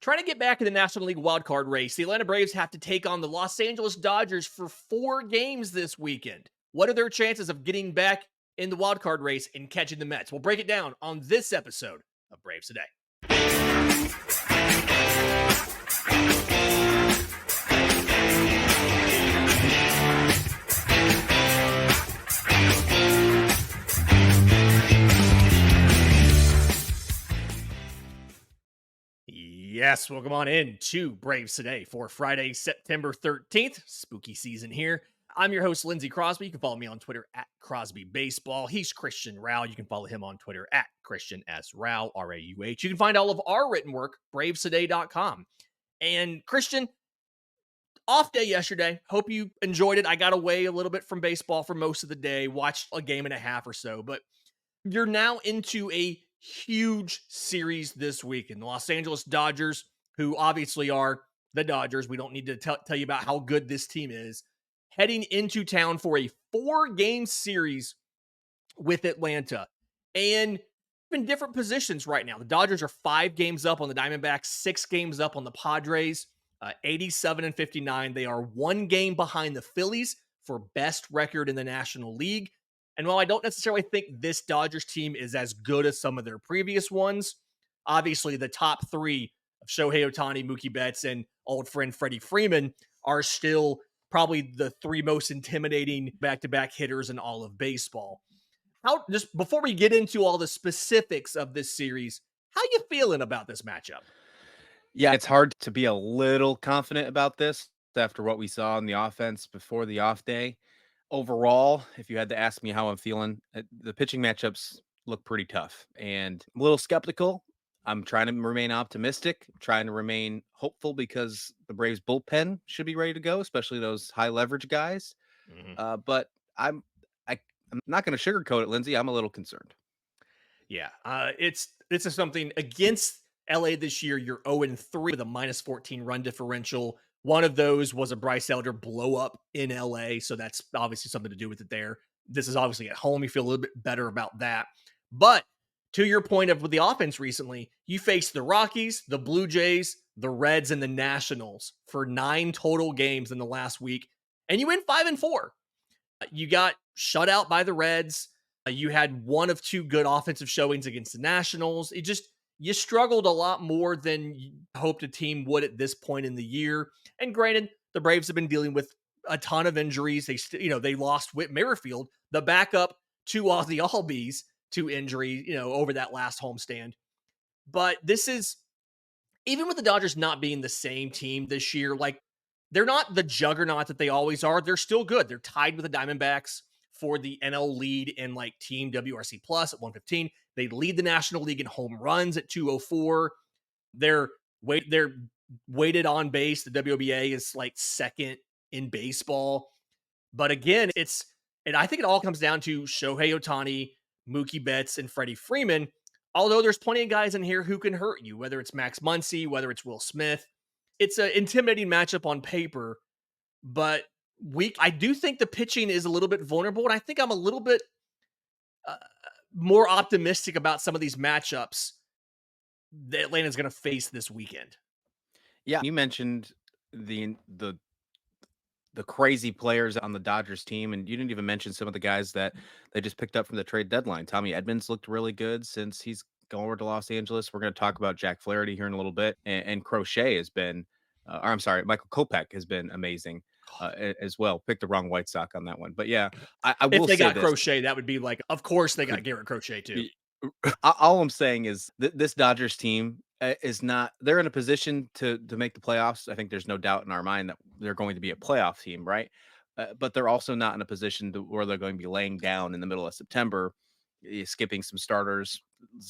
Trying to get back in the National League wildcard race, the Atlanta Braves have to take on the Los Angeles Dodgers for 4 games this weekend. What are their chances of getting back in the wildcard race and catching the Mets? We'll break it down on this episode of Braves Today. Yes, welcome on in to Braves Today for Friday, September 13th. Spooky season here. I'm your host, Lindsay Crosby. You can follow me on Twitter at Crosby Baseball. He's Christian Rauh. You can follow him on Twitter at Christian S. Rauh, R-A-U-H. You can find all of our written work, bravestoday.com. And Christian, off day yesterday. Hope you enjoyed it. I got away a little bit from baseball for most of the day, watched a game and a half or so, but you're now into a huge series this week. And the Los Angeles Dodgers, who obviously are the Dodgers, we don't need to tell you about how good this team is, heading into town for a 4-game series with Atlanta. And in different positions right now. The Dodgers are 5 games up on the Diamondbacks, 6 games up on the Padres, 87 and 59. They are 1 game behind the Phillies for best record in the National League. And while I don't necessarily think this Dodgers team is as good as some of their previous ones, obviously the top 3 of Shohei Ohtani, Mookie Betts, and old friend Freddie Freeman are still probably the 3 most intimidating back-to-back hitters in all of baseball. Just before we get into all the specifics of this series, how you feeling about this matchup? Yeah, it's hard to be a little confident about this after what we saw in the offense before the off day. Overall, if you had to ask me how I'm feeling, the pitching matchups look pretty tough, and I'm a little skeptical. I'm trying to remain optimistic, trying to remain hopeful because the Braves bullpen should be ready to go, especially those high leverage guys. But I'm not going to sugarcoat it, Lindsay. I'm a little concerned. Yeah, this is something against LA this year. You're 0-3 with a -14 run differential. One of those was a Bryce Elder blow up in LA, so that's obviously something to do with it there. This is obviously at home. You feel a little bit better about that. But to your point of with the offense recently, you faced the Rockies, the Blue Jays, the Reds, and the Nationals for 9 total games in the last week, and you went 5-4. You got shut out by the Reds. You had 1 of 2 good offensive showings against the Nationals. You struggled a lot more than you hoped a team would at this point in the year. And granted, the Braves have been dealing with a ton of injuries. They lost Whit Merrifield, the backup to Ozzie Albies, to injury, over that last homestand. But this is, even with the Dodgers not being the same team this year, like, they're not the juggernaut that they always are. They're still good. They're tied with the Diamondbacks for the NL lead in like team WRC plus at 115. They lead the National League in home runs at 204. They're weighted on base. The WBA is like second in baseball. But again, I think it all comes down to Shohei Ohtani, Mookie Betts, and Freddie Freeman. Although there's plenty of guys in here who can hurt you, whether it's Max Muncy, whether it's Will Smith. It's an intimidating matchup on paper, but I do think the pitching is a little bit vulnerable, and I think I'm a little bit more optimistic about some of these matchups that Atlanta's going to face this weekend. Yeah, you mentioned the crazy players on the Dodgers team, and you didn't even mention some of the guys that they just picked up from the trade deadline. Tommy Edmonds looked really good since he's going over to Los Angeles. We're going to talk about Jack Flaherty here in a little bit, and Crochet has been, Michael Kopech has been amazing as well. Picked the wrong White Sox on that one, but yeah, I will say if they got this. Crochet, that would be like, of course they got Garrett Crochet too. All I'm saying is this Dodgers team is not, they're in a position to make the playoffs. I think there's no doubt in our mind that they're going to be a playoff team, right? But they're also not in a position where they're going to be laying down in the middle of September, skipping some starters,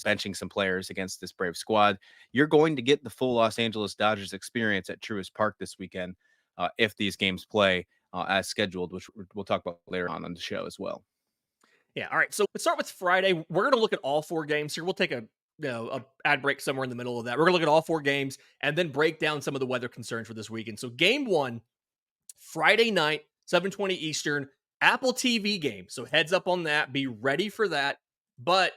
benching some players against this Brave squad. You're going to get the full Los Angeles Dodgers experience at Truist Park this weekend if these games play as scheduled, which we'll talk about later on the show as well. Yeah. All right. So let's start with Friday. We're going to look at all 4 games here. We'll take a ad break somewhere in the middle of that. We're going to look at all 4 games and then break down some of the weather concerns for this weekend. So game 1, Friday night, 7:20 Eastern, Apple TV game. So heads up on that. Be ready for that. But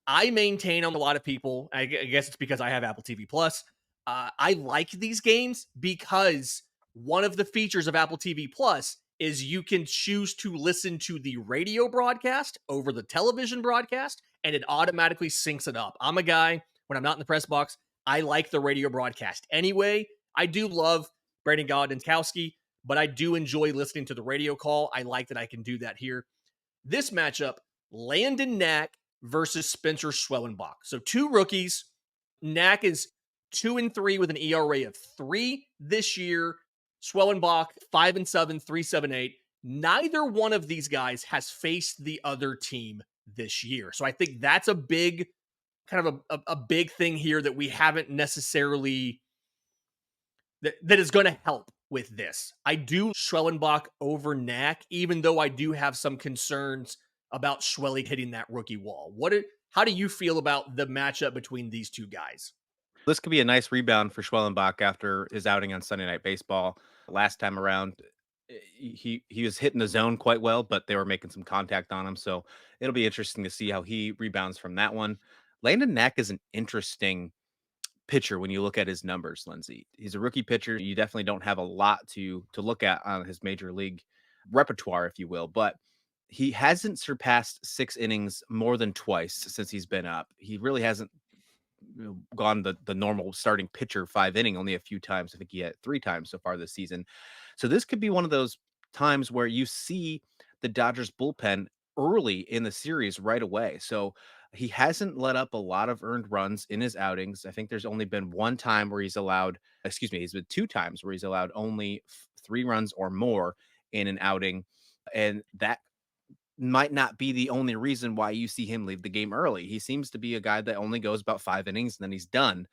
I maintain on a lot of people, I guess it's because I have Apple TV Plus, I like these games because one of the features of Apple TV Plus is you can choose to listen to the radio broadcast over the television broadcast, and it automatically syncs it up. I'm a guy, when I'm not in the press box, I like the radio broadcast anyway. I do love Brandon Godinkowski, but I do enjoy listening to the radio call. I like that I can do that here. This matchup, Landon Knack versus Spencer Schwellenbach. So two rookies. Knack is 2-3 with an ERA of 3 this year. Schwellenbach 5-7, 3.78. Neither one of these guys has faced the other team this year. So I think that's a big kind of a big thing here that we haven't necessarily that is going to help with this. I do Schwellenbach over Knack, even though I do have some concerns about Schwelly hitting that rookie wall. How do you feel about the matchup between these two guys? This could be a nice rebound for Schwellenbach after his outing on Sunday Night Baseball. Last time around, he was hitting the zone quite well, but they were making some contact on him. So it'll be interesting to see how he rebounds from that one. Landon Knack is an interesting pitcher when you look at his numbers, Lindsay. He's a rookie pitcher. You definitely don't have a lot to look at on his major league repertoire, if you will, but he hasn't surpassed 6 innings more than twice since he's been up. He really hasn't gone the normal starting pitcher 5 inning only a few times. I think he had 3 times so far this season. So this could be one of those times where you see the Dodgers bullpen early in the series right away. So he hasn't let up a lot of earned runs in his outings. I think there's only been he's been 2 times where he's allowed only 3 runs or more in an outing. And that might not be the only reason why you see him leave the game early. He seems to be a guy that only goes about 5 innings and then he's done.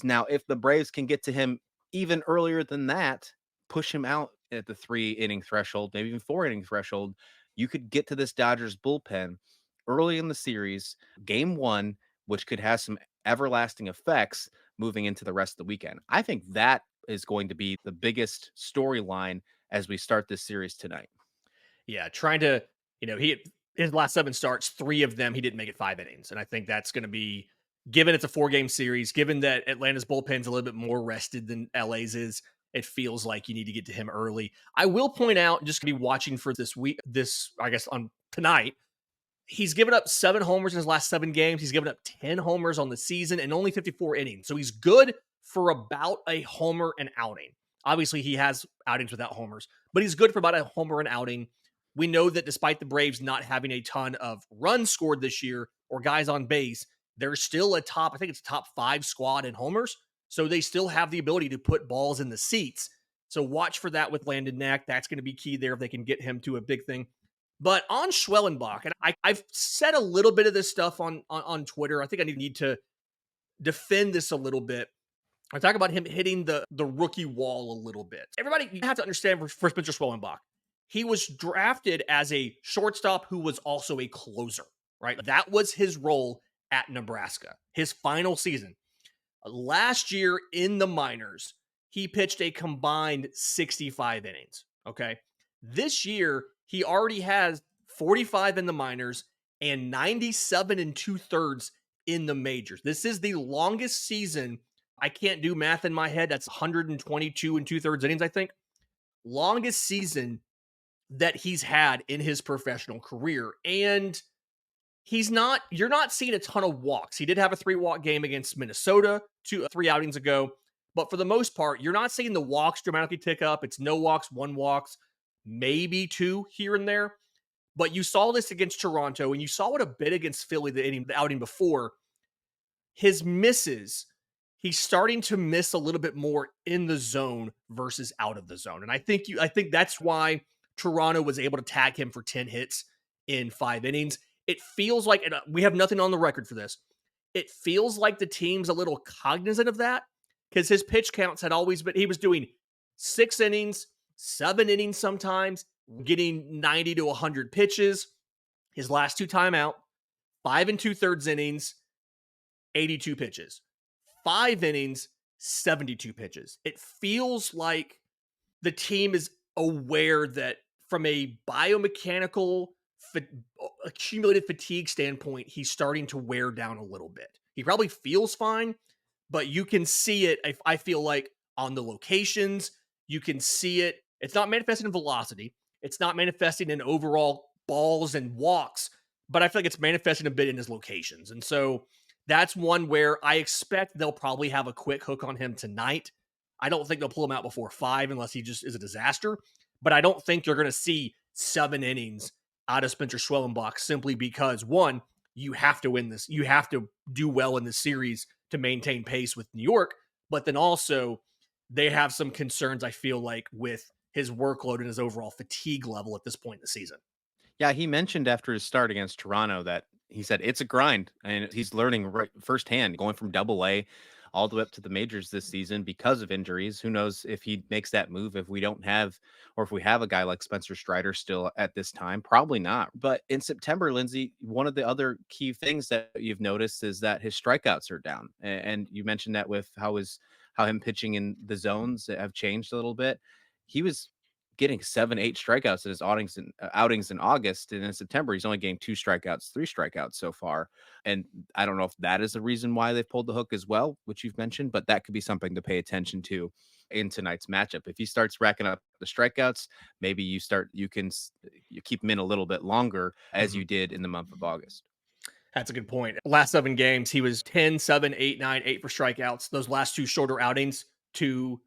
Now, if the Braves can get to him even earlier than that, push him out at the 3 inning threshold, maybe even 4 inning threshold, you could get to this Dodgers bullpen early in the series, game one, which could have some everlasting effects moving into the rest of the weekend. I think that is going to be the biggest storyline as we start this series tonight. Yeah, trying to, his last 7 starts, 3 of them he didn't make it 5 innings. And I think that's going to be, given it's a 4-game series, given that Atlanta's bullpen's a little bit more rested than LA's is, it feels like you need to get to him early. I will point out, just going to be watching for I guess on tonight, he's given up 7 homers in his last 7 games. He's given up 10 homers on the season and only 54 innings. So he's good for about a homer an outing. Obviously, he has outings without homers, but he's good for about a homer an outing. We know that despite the Braves not having a ton of runs scored this year or guys on base, they're still I think it's top 5 squad in homers. So they still have the ability to put balls in the seats. So watch for that with Landon Knack. That's going to be key there if they can get him to a big thing. But on Schwellenbach, and I've said a little bit of this stuff on Twitter. I think I need to defend this a little bit. I talk about him hitting the rookie wall a little bit. Everybody, you have to understand for Spencer Schwellenbach, he was drafted as a shortstop who was also a closer, right? That was his role at Nebraska, his final season. Last year in the minors, he pitched a combined 65 innings, okay? This year, he already has 45 in the minors and 97 and 2/3 in the majors. This is the longest season. I can't do math in my head. That's 122 and 2/3 innings, I think. Longest season that he's had in his professional career. And you're not seeing a ton of walks. He did have a 3-walk game against Minnesota 3 outings ago. But for the most part, you're not seeing the walks dramatically tick up. It's no walks, 1 walks, maybe 2 here and there. But you saw this against Toronto, and you saw it a bit against Philly the outing before. His misses, he's starting to miss a little bit more in the zone versus out of the zone. And I think that's why Toronto was able to tag him for 10 hits in 5 innings. It feels like, and we have nothing on the record for this, it feels like the team's a little cognizant of that because his pitch counts had always been, he was doing 6 innings, 7 innings sometimes, getting 90 to 100 pitches. His last 2 timeout, 5 2/3 innings, 82 pitches. 5 innings, 72 pitches. It feels like the team is aware that from a biomechanical accumulated fatigue standpoint, he's starting to wear down a little bit. He probably feels fine, but you can see it. If I feel like on the locations, you can see it. It's not manifesting in velocity. It's not manifesting in overall balls and walks, but I feel like it's manifesting a bit in his locations. And so that's one where I expect they'll probably have a quick hook on him tonight. I don't think they'll pull him out before 5 unless he just is a disaster. But I don't think you're going to see 7 innings out of Spencer Schwellenbach simply because, one, you have to win this. You have to do well in this series to maintain pace with New York. But then also, they have some concerns, I feel like, with his workload and his overall fatigue level at this point in the season. Yeah, he mentioned after his start against Toronto that he said it's a grind and he's learning right firsthand going from double A all the way up to the majors this season because of injuries. Who knows if he makes that move if we don't have or if we have a guy like Spencer Strider still at this time? Probably not. But in September, Lindsay, one of the other key things that you've noticed is that his strikeouts are down. And you mentioned that with how him pitching in the zones have changed a little bit. He was getting 7, 8 strikeouts in his outings in August, and in September, he's only getting 2 strikeouts, 3 strikeouts so far. And I don't know if that is the reason why they've pulled the hook as well, which you've mentioned, but that could be something to pay attention to in tonight's matchup. If he starts racking up the strikeouts, maybe you keep him in a little bit longer as Mhm. you did in the month of August. That's a good point. Last 7 games, he was 10, 7, 8, 9, 8 for strikeouts. Those last 2 shorter outings, 2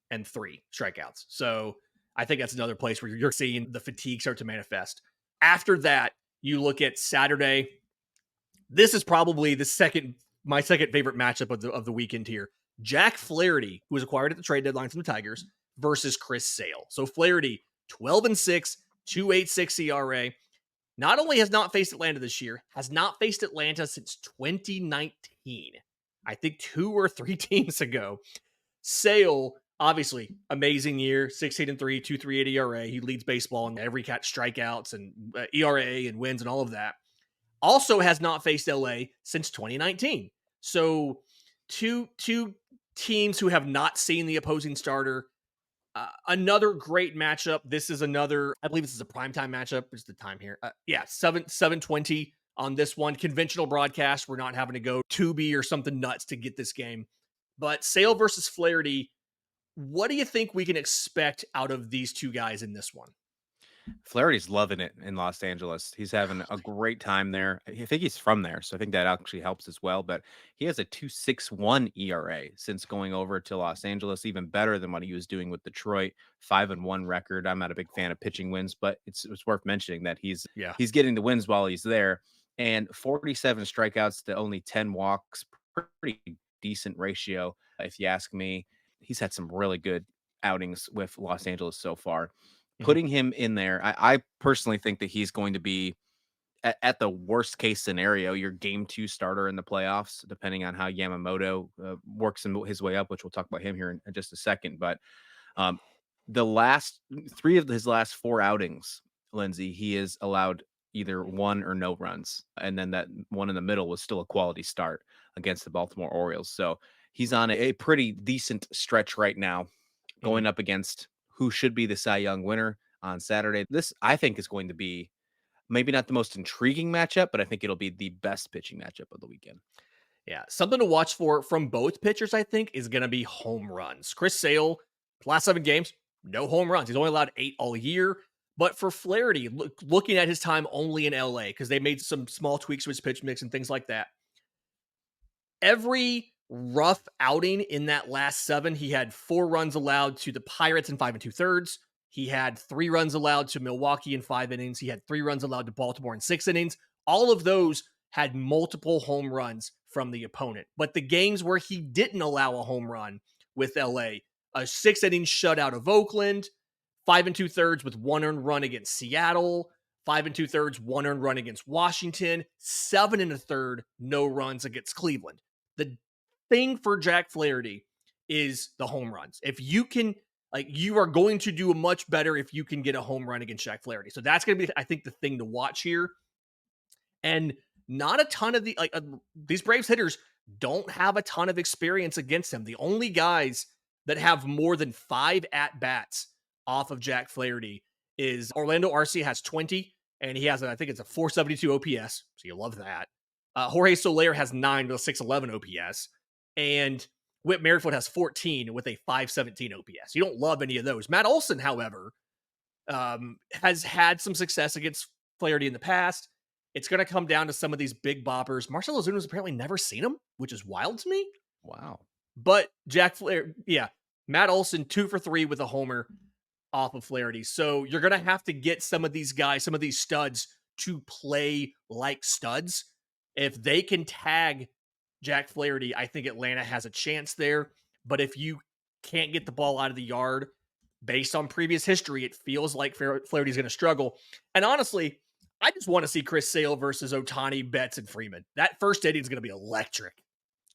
and 3 strikeouts. So I think that's another place where you're seeing the fatigue start to manifest. After that, you look at Saturday. This is probably my second favorite matchup of the weekend here. Jack Flaherty, who was acquired at the trade deadline from the Tigers, versus Chris Sale. So Flaherty, 12-6, 2.86 ERA. Not only has not faced Atlanta this year, has not faced Atlanta since 2019. I think 2 or 3 teams ago. Sale, obviously, amazing year, 16-3, 2.38 ERA. He leads baseball in every catch, strikeouts, and ERA and wins and all of that. Also has not faced LA since 2019. So two teams who have not seen the opposing starter. Another great matchup. This is another, I believe this is a primetime matchup. What's the time here? 7:20 on this one. Conventional broadcast. We're not having to go Tubi or something nuts to get this game. But Sale versus Flaherty, what do you think we can expect out of these two guys in this one? Flaherty's loving it in Los Angeles. He's having a great time there. I think he's from there, so I think that actually helps as well. But he has a 2.61 ERA since going over to Los Angeles, even better than what he was doing with Detroit. 5-1 record. I'm not a big fan of pitching wins, but it's worth mentioning that Yeah. he's getting the wins while he's there. And 47 strikeouts to only 10 walks, pretty decent ratio, if you ask me. He's had some really good outings with Los Angeles so far. Mhm. Putting him in there, I personally think that he's going to be at the worst case scenario, your game 2 starter in the playoffs, depending on how Yamamoto works his way up, which we'll talk about him here in just a second. But um, the last 3 of his last 4 outings, Lindsay, he has allowed either 1 or no runs, and then that one in the middle was still a quality start against the Baltimore Orioles. So he's on a pretty decent stretch right now, Mhm. going up against who should be the Cy Young winner on Saturday. This, I think, is going to be maybe not the most intriguing matchup, but I think it'll be the best pitching matchup of the weekend. Yeah, something to watch for from both pitchers, I think, is going to be home runs. Chris Sale, last 7 games, no home runs. He's only allowed 8 all year. But for Flaherty, looking at his time only in LA, because they made some small tweaks to his pitch mix and things like that. Every rough outing in that last 7, he had 4 runs allowed to the Pirates in 5 2/3. He had 3 runs allowed to Milwaukee in 5 innings. He had 3 runs allowed to Baltimore in 6 innings. All of those had multiple home runs from the opponent. But the games where he didn't allow a home run with LA, a 6 inning shutout of Oakland, 5 2/3 with 1 earned run against Seattle, 5 2/3, 1 earned run against Washington, 7 1/3, no runs against Cleveland. The thing for Jack Flaherty is the home runs. If you can, like, you are going to do much better if you can get a home run against Jack Flaherty. So that's going to be, I think, the thing to watch here. And not a ton of these Braves hitters don't have a ton of experience against him. The only guys that have more than 5 at bats off of Jack Flaherty is Orlando Arcia has 20, and he has, I think it's a 472 OPS. So you love that. Jorge Soler has 9 with a 611 OPS. and Whit Merrifield has 14 with a 517 OPS. You don't love any of those. Matt Olson, however, has had some success against Flaherty in the past. It's going to come down to some of these big boppers. Marcell Ozuna's apparently never seen him, which is wild to me. Wow. But Jack Flaherty, yeah, Matt Olson 2 for 3 with a homer off of Flaherty. So you're going to have to get some of these guys, some of these studs to play like studs. If they can tag Jack Flaherty, I think Atlanta has a chance there. But if you can't get the ball out of the yard, based on previous history, it feels like Flaherty's going to struggle. And honestly, I just want to see Chris Sale versus Ohtani, Betts, and Freeman. That first inning is going to be electric.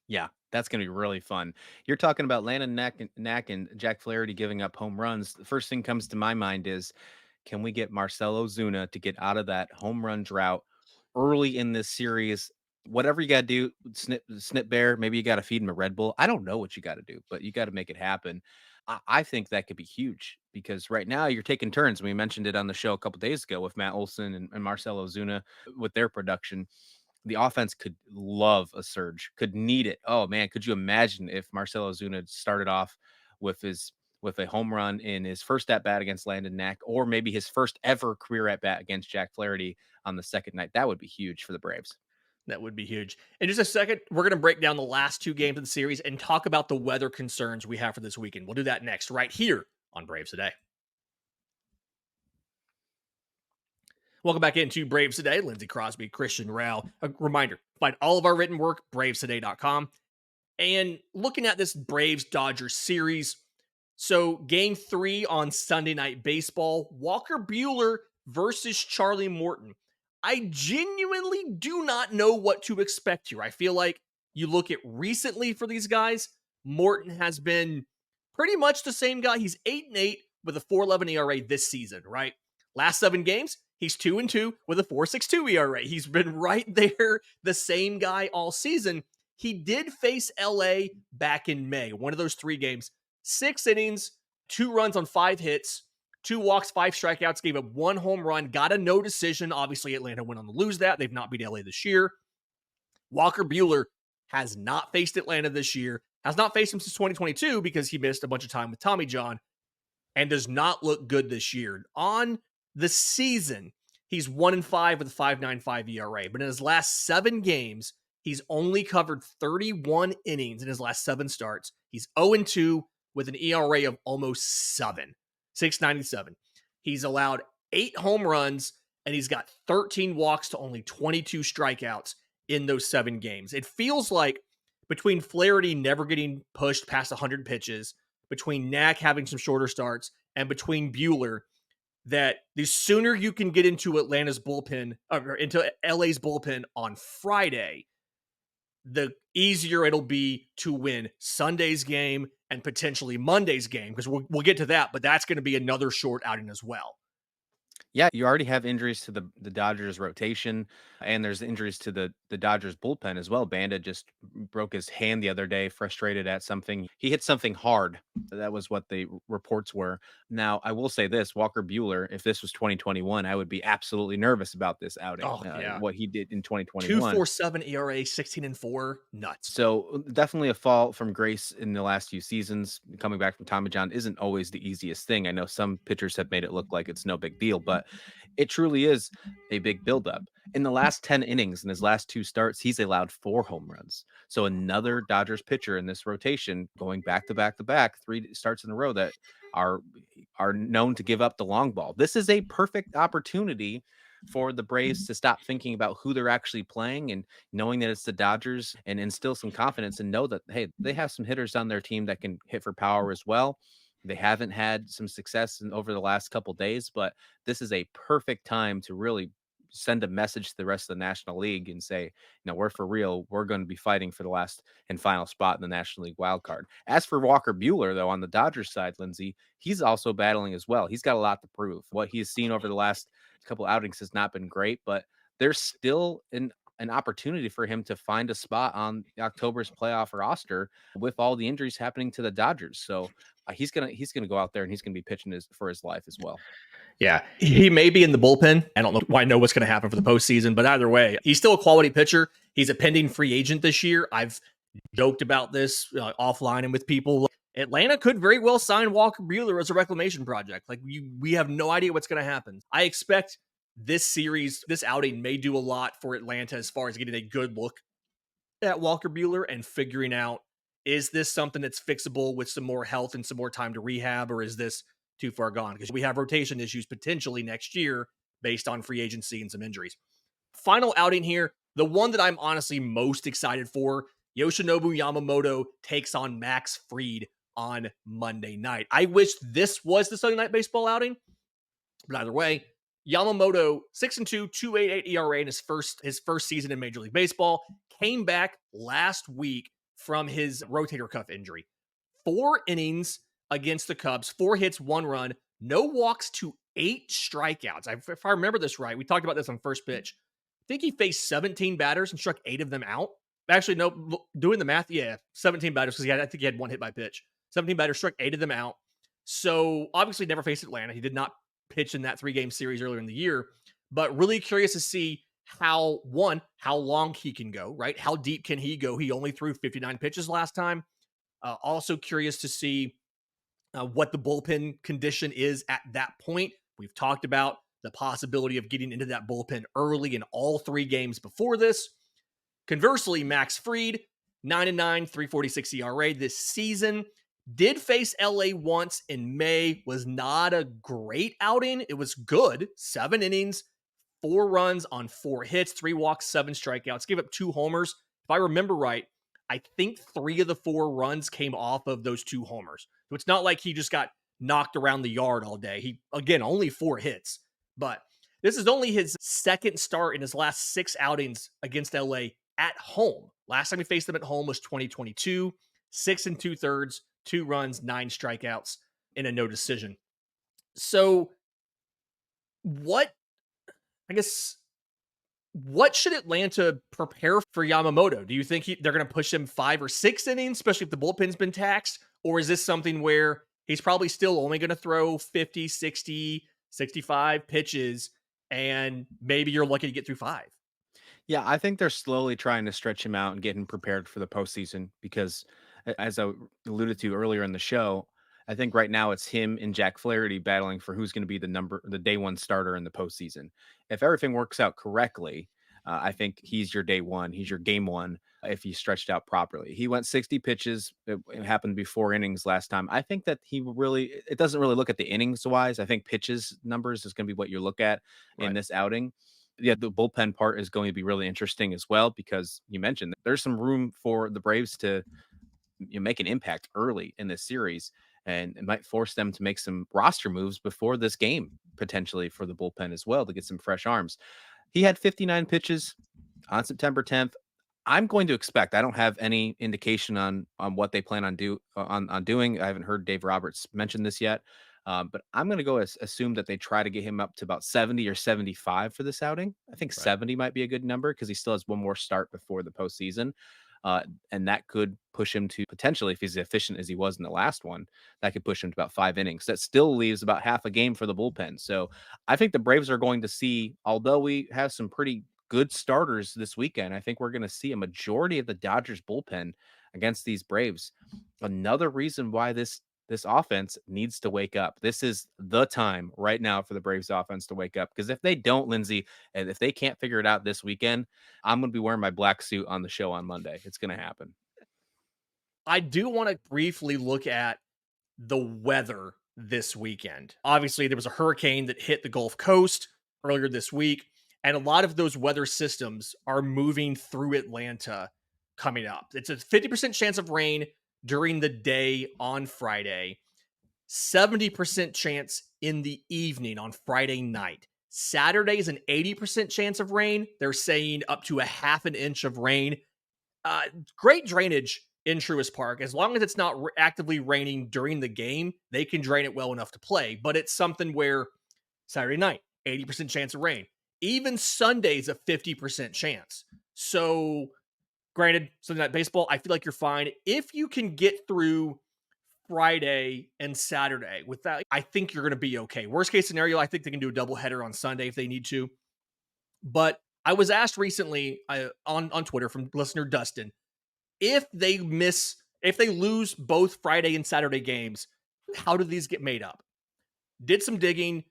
Yeah, that's going to be really fun. You're talking about Landon Knack and Jack Flaherty giving up home runs. The first thing comes to my mind is, can we get Marcell Ozuna to get out of that home run drought early in this series? Whatever you got to do, snip bear. Maybe you got to feed him a Red Bull. I don't know what you got to do, but you got to make it happen. I think that could be huge because right now you're taking turns. We mentioned it on the show a couple days ago with Matt Olson and Marcell Ozuna with their production. The offense could love a surge, could need it. Oh man, could you imagine if Marcell Ozuna started off with a home run in his first at bat against Landon Knack, or maybe his first ever career at bat against Jack Flaherty on the second night? That would be huge for the Braves. That would be huge. In just a second, we're going to break down the last 2 games of the series and talk about the weather concerns we have for this weekend. We'll do that next, right here on Braves Today. Welcome back into Braves Today. Lindsay, Crosby, Christian, Rauh. A reminder, find all of our written work, bravestoday.com. And looking at this Braves-Dodgers series, so game 3 on Sunday Night Baseball, Walker Buehler versus Charlie Morton. I genuinely do not know what to expect here. I feel like you look at recently for these guys, Morton has been pretty much the same guy. He's 8-8 with a 4.11 ERA this season, right? Last 7 games, he's 2-2 with a 4.62 ERA. He's been right there, the same guy all season. He did face LA back in May, one of those 3 games, 6 innings, 2 runs on 5 hits, 2 walks, 5 strikeouts, gave up 1 home run, got a no decision. Obviously, Atlanta went on to lose that. They've not beat LA this year. Walker Buehler has not faced Atlanta this year, has not faced him since 2022 because he missed a bunch of time with Tommy John, and does not look good this year. On the season, he's 1-5 with a 5.95 ERA, but in his last 7 games, he's only covered 31 innings in his last 7 starts. He's 0-2 with an ERA of almost 7. 6.97. He's allowed 8 home runs, and he's got 13 walks to only 22 strikeouts in those 7 games. It feels like between Flaherty never getting pushed past 100 pitches, between Knack having some shorter starts, and between Buehler, that the sooner you can get into Atlanta's bullpen, or into LA's bullpen on Friday, the easier it'll be to win Sunday's game and potentially Monday's game, because we'll get to that, but that's going to be another short outing as well. Yeah, you already have injuries to the Dodgers rotation, and there's injuries to the Dodgers bullpen as well. Banda just broke his hand the other day, frustrated at something. He hit something hard. That was what the reports were. Now, I will say this, Walker Buehler, if this was 2021, I would be absolutely nervous about this outing. Oh, yeah. What he did in 2021. 2.47 ERA, 16-4, nuts. So definitely a fall from grace in the last few seasons. Coming back from Tommy John isn't always the easiest thing. I know some pitchers have made it look like it's no big deal, but it truly is a big buildup. In the last 10 innings, in his last 2 starts, he's allowed 4 home runs. So another Dodgers pitcher in this rotation going back to back to back, 3 starts in a row that are known to give up the long ball. This is a perfect opportunity for the Braves to stop thinking about who they're actually playing and knowing that it's the Dodgers, and instill some confidence and know that, hey, they have some hitters on their team that can hit for power as well. They haven't had some success over the last couple days, but this is a perfect time to really send a message to the rest of the National League and say, we're for real. We're going to be fighting for the last and final spot in the National League wildcard. As for Walker Buehler, though, on the Dodgers side, Lindsay, he's also battling as well. He's got a lot to prove. What he's seen over the last couple outings has not been great, but there's still an opportunity for him to find a spot on October's playoff roster with all the injuries happening to the Dodgers. So he's gonna go out there and he's gonna be pitching for his life as well. Yeah, he may be in the bullpen. I don't know why I know what's going to happen for the postseason, but either way, he's still a quality pitcher. He's a pending free agent this year. I've joked about this offline and with people. Atlanta could very well sign Walker Buehler as a reclamation project. Like we have no idea what's going to happen. I expect this series, this outing may do a lot for Atlanta as far as getting a good look at Walker Buehler and figuring out, is this something that's fixable with some more health and some more time to rehab, or is this too far gone? Because we have rotation issues potentially next year based on free agency and some injuries. Final outing here, the one that I'm honestly most excited for, Yoshinobu Yamamoto takes on Max Fried on Monday night. I wish this was the Sunday night baseball outing, but either way, Yamamoto 6-2, 2.88 ERA in his first season in Major League Baseball, came back last week from his rotator cuff injury. 4 innings against the Cubs, 4 hits, 1 run, no walks to 8 strikeouts. If I remember this right, we talked about this on First Pitch. I think he faced 17 batters and struck 8 of them out. Actually, no, doing the math, 17 batters because I think he had 1 hit by pitch. 17 batters, struck 8 of them out. So obviously never faced Atlanta. He did not pitch in that 3-game series earlier in the year, but really curious to see how long he can go, right? How deep can he go? He only threw 59 pitches last time. Also curious to see what the bullpen condition is at that point. We've talked about the possibility of getting into that bullpen early in all 3 games before this. Conversely, Max Fried, 9-9, 3.46 ERA this season. Did face LA once in May, was not a great outing. It was good. 7 innings, 4 runs on 4 hits, 3 walks, 7 strikeouts, gave up 2 homers. If I remember right, I think 3 of the 4 runs came off of those 2 homers. So it's not like he just got knocked around the yard all day. He, again, only 4 hits. But this is only his second start in his last 6 outings against LA at home. Last time he faced them at home was 2022, 6 2/3, 2 runs, 9 strikeouts, and a no decision. So what should Atlanta prepare for Yamamoto? Do you think they're going to push him 5 or 6 innings, especially if the bullpen's been taxed? Or is this something where he's probably still only going to throw 50, 60, 65 pitches, and maybe you're lucky to get through 5? Yeah, I think they're slowly trying to stretch him out and get him prepared for the postseason because, as I alluded to earlier in the show, I think right now it's him and Jack Flaherty battling for who's going to be the day one starter in the postseason. If everything works out correctly, I think he's your day one. He's your game one if he's stretched out properly. He went 60 pitches. It happened before innings last time. I think that it doesn't really look at the innings wise. I think pitches numbers is going to be what you look at in Right. this outing. Yeah, the bullpen part is going to be really interesting as well because you mentioned that there's some room for the Braves to make an impact early in this series, and it might force them to make some roster moves before this game potentially for the bullpen as well to get some fresh arms. He had 59 pitches on September 10th. I'm going to expect. I don't have any indication on what they plan on doing. I haven't heard Dave Roberts mention this yet, but I'm going to go assume that they try to get him up to about 70 or 75 for this outing. I think Right. 70 might be a good number because he still has one more start before the postseason, and that could push him to potentially, if he's as efficient as he was in the last one, that could push him to about 5 innings. That still leaves about half a game for the bullpen. So I think the Braves are going to see, although we have some pretty good starters this weekend, I think we're going to see a majority of the Dodgers bullpen against these Braves. Another reason why this offense needs to wake up. This is the time right now for the Braves offense to wake up, because if they don't, Lindsay, and if they can't figure it out this weekend, I'm going to be wearing my black suit on the show on Monday. It's going to happen. I do want to briefly look at the weather this weekend. Obviously, there was a hurricane that hit the Gulf Coast earlier this week, and a lot of those weather systems are moving through Atlanta coming up. It's a 50% chance of rain during the day on Friday, 70% chance in the evening on Friday night. Saturday is an 80% chance of rain. They're saying up to a half an inch of rain. Uh, Great drainage in Truist Park. As long as it's not actively raining during the game, they can drain it well enough to play. But it's something where Saturday night, 80% chance of rain. Even Sunday's a 50% chance. So, granted, Sunday night baseball, I feel like you're fine. If you can get through Friday and Saturday with that, I think you're going to be okay. Worst case scenario, I think they can do a doubleheader on Sunday if they need to. But I was asked recently on Twitter from listener Dustin, If they lose both Friday and Saturday games, how do these get made up? Did some digging.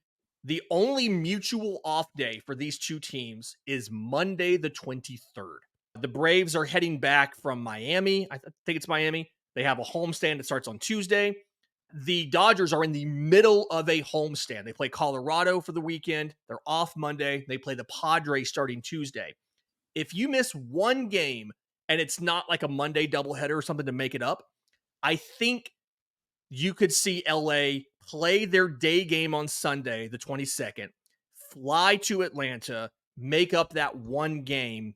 The only mutual off day for these two teams is Monday, the 23rd. The Braves are heading back from Miami. I think it's Miami. They have a homestand that starts on Tuesday. The Dodgers are in the middle of a homestand. They play Colorado for the weekend. They're off Monday. They play the Padres starting Tuesday. If you miss one game and it's not like a Monday doubleheader or something to make it up, I think you could see LA play their day game on Sunday, the 22nd, fly to Atlanta, make up that one game,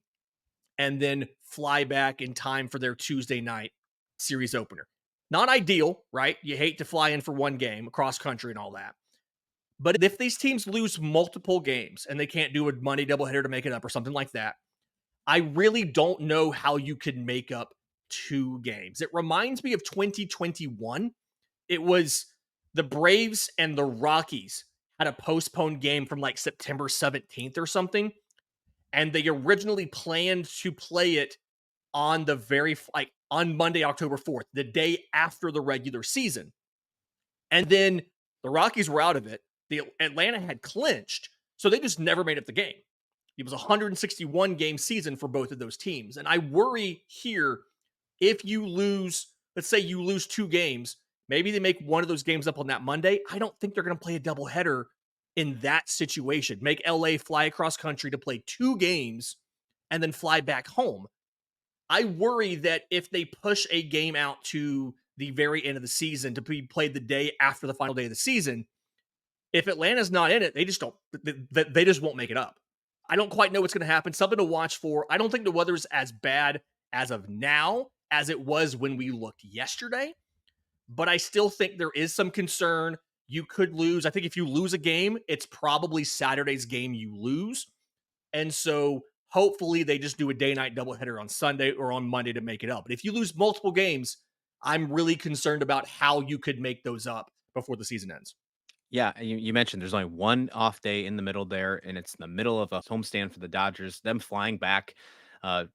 and then fly back in time for their Tuesday night series opener. Not ideal, right? You hate to fly in for one game across country and all that. But if these teams lose multiple games and they can't do a Monday doubleheader to make it up or something like that, I really don't know how you could make up 2 games. It reminds me of 2021. It was the Braves and the Rockies had a postponed game from like September 17th or something. And they originally planned to play it on on Monday, October 4th, the day after the regular season. And then the Rockies were out of it. The Atlanta had clinched, so they just never made up the game. It was a 161 game season for both of those teams. And I worry here, if you lose, let's say you lose 2 games, maybe they make one of those games up on that Monday. I don't think they're going to play a doubleheader in that situation. Make LA fly across country to play 2 games and then fly back home. I worry that if they push a game out to the very end of the season to be played the day after the final day of the season, if Atlanta's not in it, they just won't make it up. I don't quite know what's going to happen. Something to watch for. I don't think the weather's as bad as of now as it was when we looked yesterday, but I still think there is some concern. You could lose. I think if you lose a game, it's probably Saturday's game you lose. And so hopefully they just do a day-night doubleheader on Sunday or on Monday to make it up. But if you lose multiple games, I'm really concerned about how you could make those up before the season ends. Yeah, you mentioned there's only one off day in the middle there, and it's in the middle of a homestand for the Dodgers. Them flying back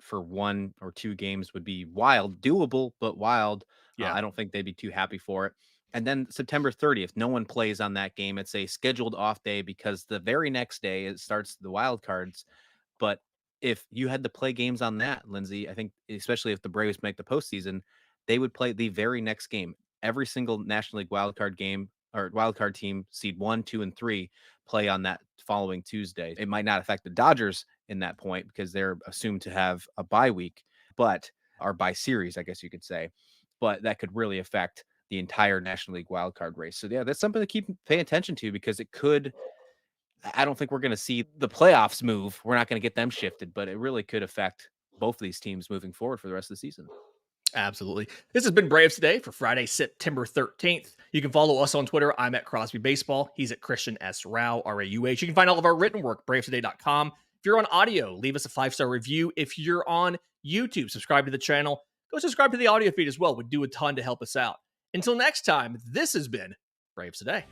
for 1 or 2 games would be wild, doable, but wild. Yeah. I don't think they'd be too happy for it. And then September 30th, no one plays on that game. It's a scheduled off day because the very next day it starts the wild cards. But if you had to play games on that, Lindsay, I think especially if the Braves make the postseason, they would play the very next game. Every single National League wildcard game or wildcard team, seed 1, 2, and 3, play on that following Tuesday. It might not affect the Dodgers in that point because they're assumed to have a bye week, but or bye series, I guess you could say. But that could really affect the entire National League wildcard race. So yeah, that's something to pay attention to because it could. I don't think we're going to see the playoffs move. We're not going to get them shifted, but it really could affect both of these teams moving forward for the rest of the season. Absolutely. This has been Braves Today for Friday, September 13th. You can follow us on Twitter. I'm at Crosby Baseball. He's at Christian S. Rauh, Rauh. You can find all of our written work, bravestoday.com. If you're on audio, leave us a 5-star review. If you're on YouTube, subscribe to the channel. Go subscribe to the audio feed as well. Would do a ton to help us out. Until next time, this has been Braves Today.